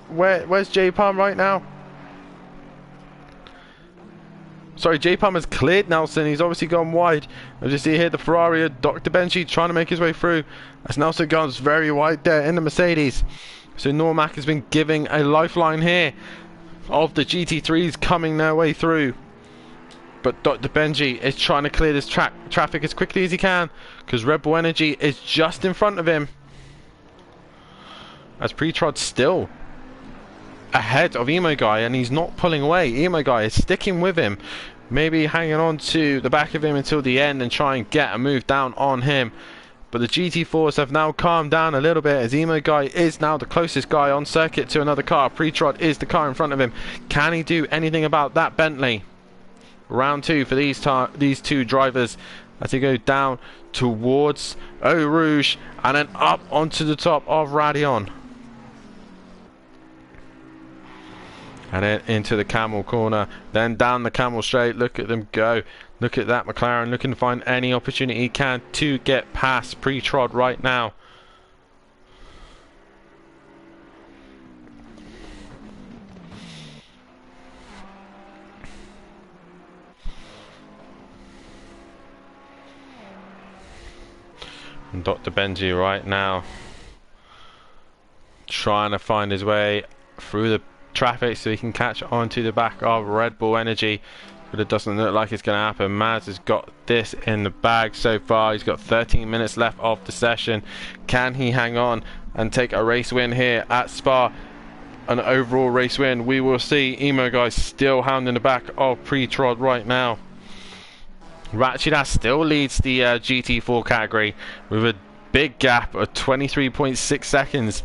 where's J-Palm right now? Sorry, J-Palm has cleared Nelson. He's obviously gone wide. As you see here, the Ferrari, Dr. Benji trying to make his way through as Nelson goes very wide there in the Mercedes. So Normac has been giving a lifeline here of the GT3s coming their way through. But Dr. Benji is trying to clear this traffic as quickly as he can, because Red Bull Energy is just in front of him. As Pre-Trod still ahead of Emo Guy, and he's not pulling away. Emo Guy is sticking with him, maybe hanging on to the back of him until the end and try and get a move down on him. But the GT4s have now calmed down a little bit, as Emo Guy is now the closest guy on circuit to another car. Pre-Trod is the car in front of him. Can he do anything about that Bentley? Round 2 for these 2 drivers as they go down towards Eau Rouge and then up onto the top of Raidillon. And then into the Camel corner, then down the Camel straight. Look at them go. Look at that McLaren looking to find any opportunity he can to get past Pre-Trod right now. And Dr. Benji right now trying to find his way through the traffic so he can catch onto the back of Red Bull Energy, but it doesn't look like it's going to happen. Maz has got this in the bag so far. He's got 13 minutes left of the session. Can he hang on and take a race win here at Spa? An overall race win, we will see. Emo Guy still hounding the back of Pre-Trod right now. Ratchet still leads the GT4 category with a big gap of 23.6 seconds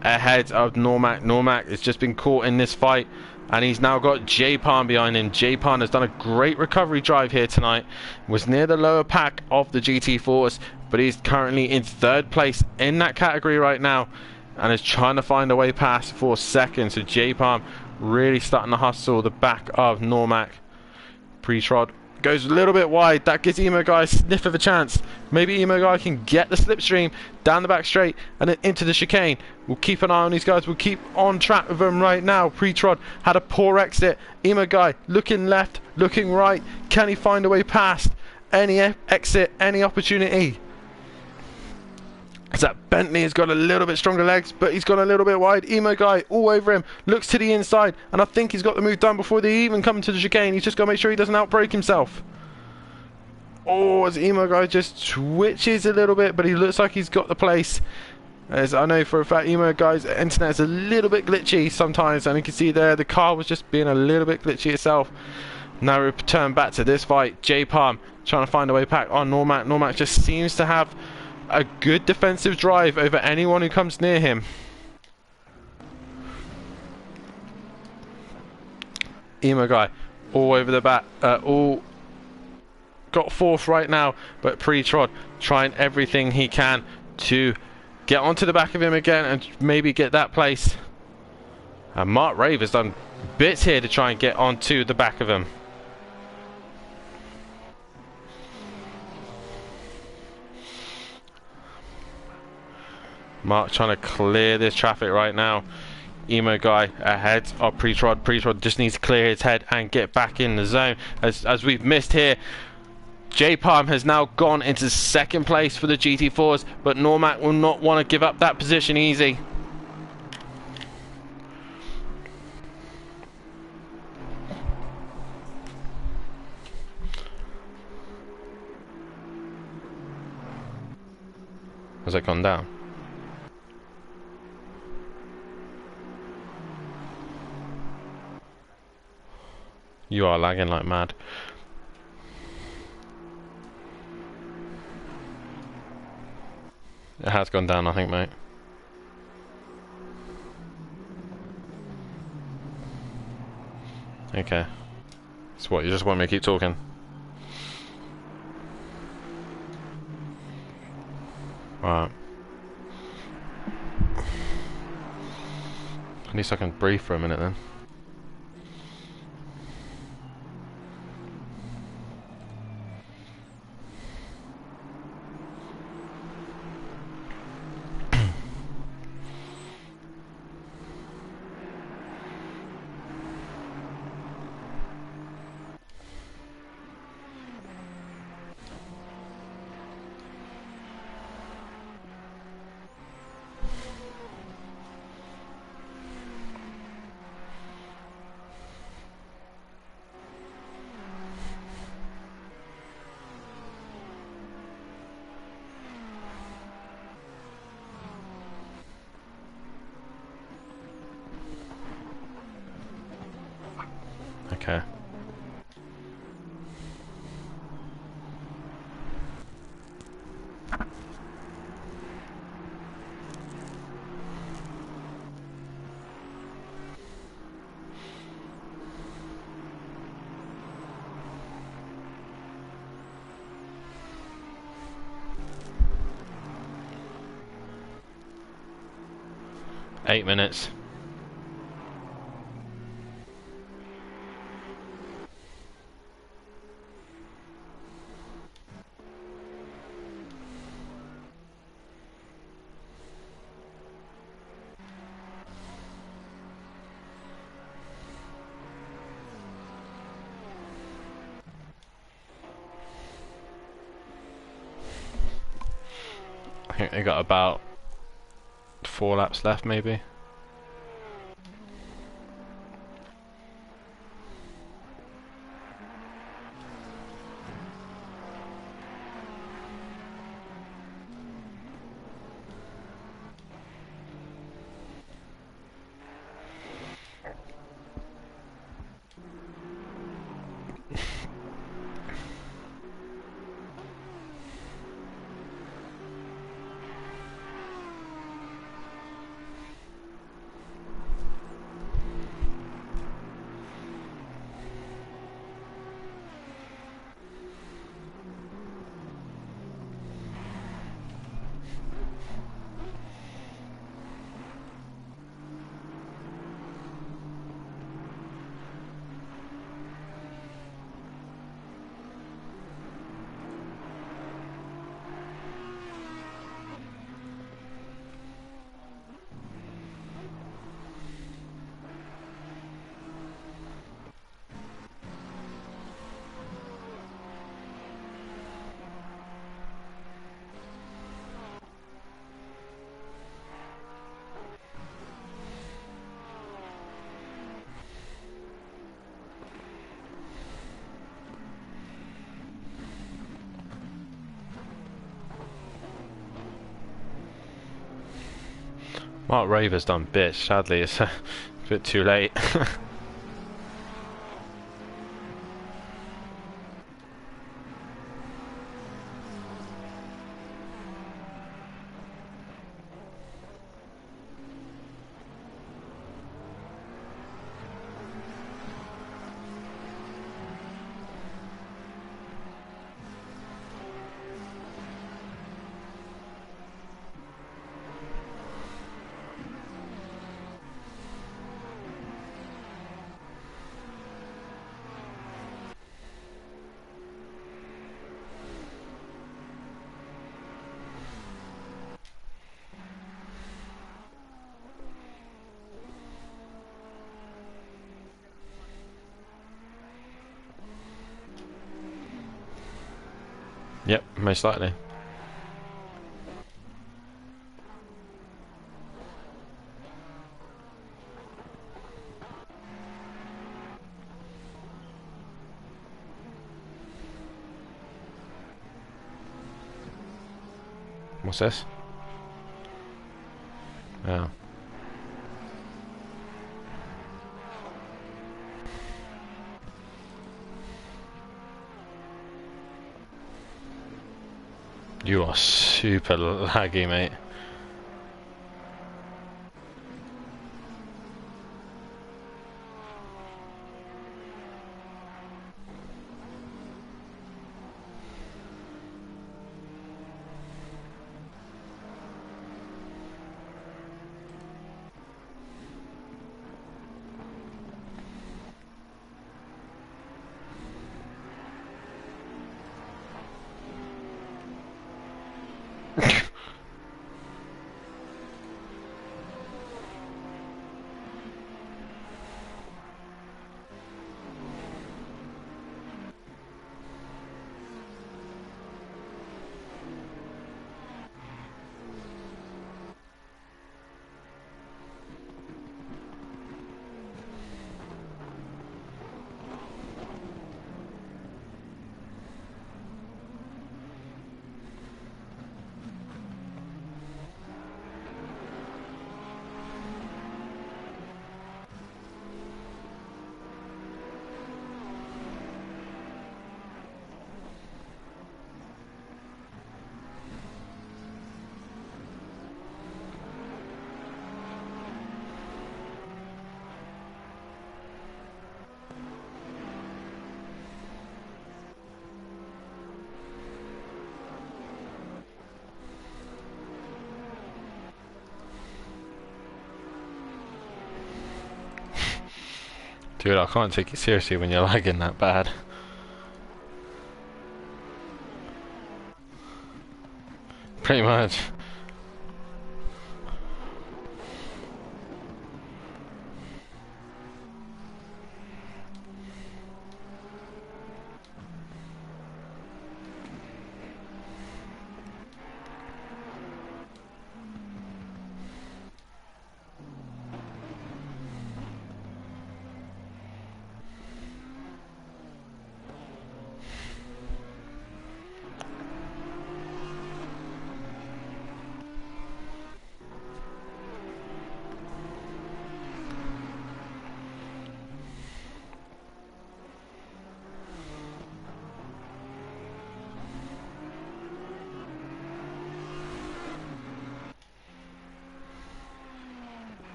ahead of Normac. Normac has just been caught in this fight, and he's now got J-Palm behind him. J-Palm has done a great recovery drive here tonight, was near the lower pack of the GT4s, but he's currently in 3rd place in that category right now and is trying to find a way past for second. So J-Palm really starting to hustle the back of Normac. Pre-Trod goes a little bit wide. That gives Emo Guy a sniff of a chance. Maybe Emo Guy can get the slipstream down the back straight and then into the chicane. We'll keep an eye on these guys. We'll keep on track with them right now. Pre-Trod had a poor exit. Emo Guy looking left, looking right. Can he find a way past? Any exit, any opportunity? As that Bentley has got a little bit stronger legs, but he's gone a little bit wide. Emo Guy all over him, looks to the inside, and I think he's got the move done before they even come to the chicane. He's just got to make sure he doesn't outbrake himself. Oh, as Emo Guy just twitches a little bit, but he looks like he's got the place. As I know for a fact, Emo Guy's internet is a little bit glitchy sometimes, and you can see there the car was just being a little bit glitchy itself. Now we return back to this fight. J-Palm trying to find a way back on Normac. Normac just seems to have a good defensive drive over anyone who comes near him. Emo Guy all over the back, all got 4th right now, but Pre-Trod trying everything he can to get onto the back of him again and maybe get that place. And Mark Rave has done bits here to try and get onto the back of him. Mark trying to clear this traffic right now. Emo Guy ahead of Pre-Trod. Pre-Trod just needs to clear his head and get back in the zone. As we've missed here, J-Palm has now gone into 2nd place for the GT4s, but Normac will not want to give up that position easy. Has that gone down? You are lagging like mad. It has gone down, I think, mate. Okay. So what, you just want me to keep talking? Right. At least I can breathe for a minute then. Okay. Eight minutes. I think they got about 4 laps left, maybe. Mark Raver's done bits, sadly it's a bit too late. Yep, most likely. What's this? Oh. You are super laggy, mate. Dude, I can't take you seriously when you're lagging that bad. Pretty much.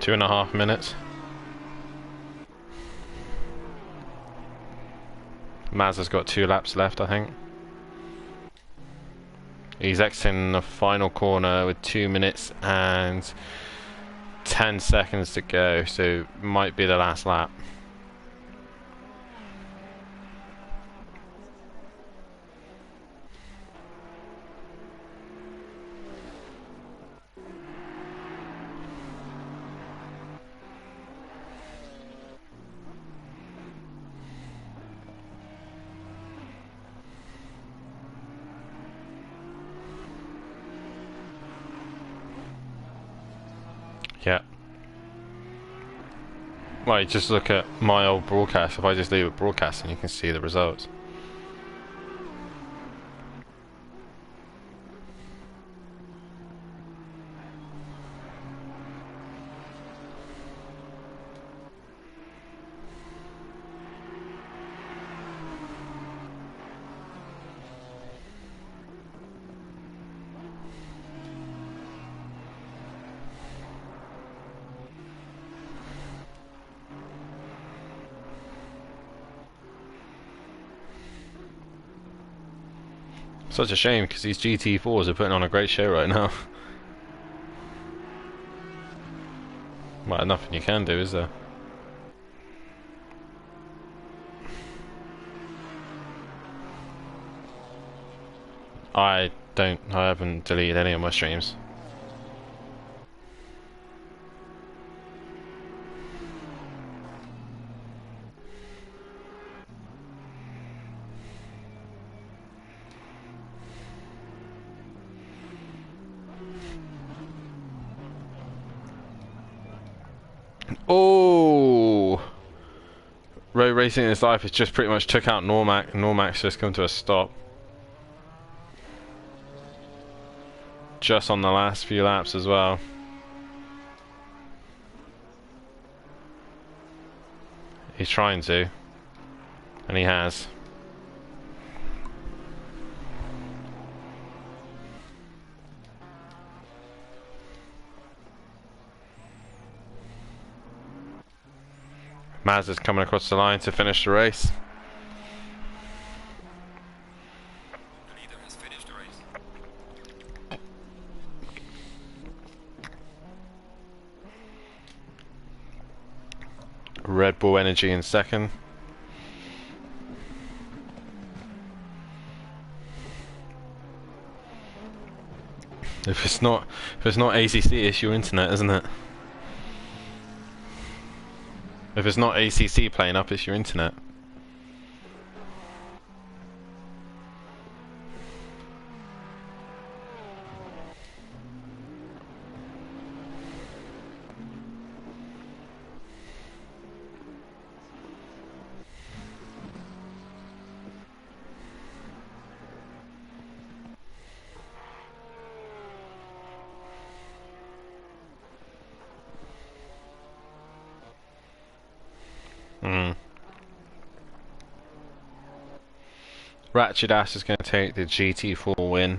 Two and a half minutes. Maz has got 2 laps left, I think. He's exiting the final corner with 2 minutes and 10 seconds to go, so might be the last lap. Yeah. Well, you just look at my old broadcast. If I just leave it broadcasting, you can see the results. Such a shame, because these GT4s are putting on a great show right now. Well, nothing you can do, is there? I haven't deleted any of my streams. Oh! Road racing in his life has just pretty much took out Normac, and Normac's just come to a stop. Just on the last few laps as well. He's trying to, and he has. Maz is coming across the line to finish the race. The leader has finished the race. Red Bull Energy in second. If it's not ACC, it's your internet, isn't it? If it's not ACC playing up, it's your internet. Ratchet Ass is going to take the GT4 win.